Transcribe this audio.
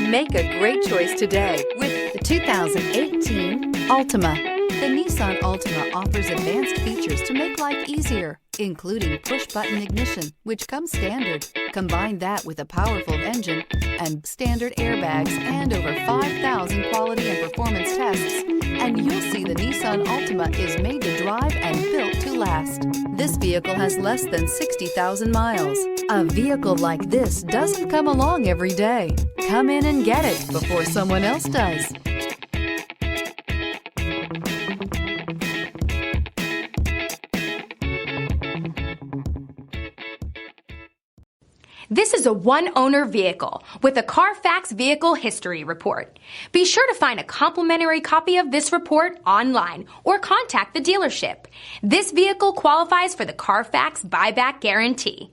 Make a great choice today with the 2018 Altima. The Nissan Altima offers advanced features to make life easier, including push-button ignition, which comes standard. Combine that with a powerful engine and standard airbags and over 5,000 quality and performance tests, and you'll see the Nissan Altima is made to drive and built to last. This vehicle has less than 60,000 miles. A vehicle like this doesn't come along every day. Come in and get it before someone else does. This is a one-owner vehicle with a Carfax Vehicle History Report. Be sure to find a complimentary copy of this report online or contact the dealership. This vehicle qualifies for the Carfax Buyback Guarantee.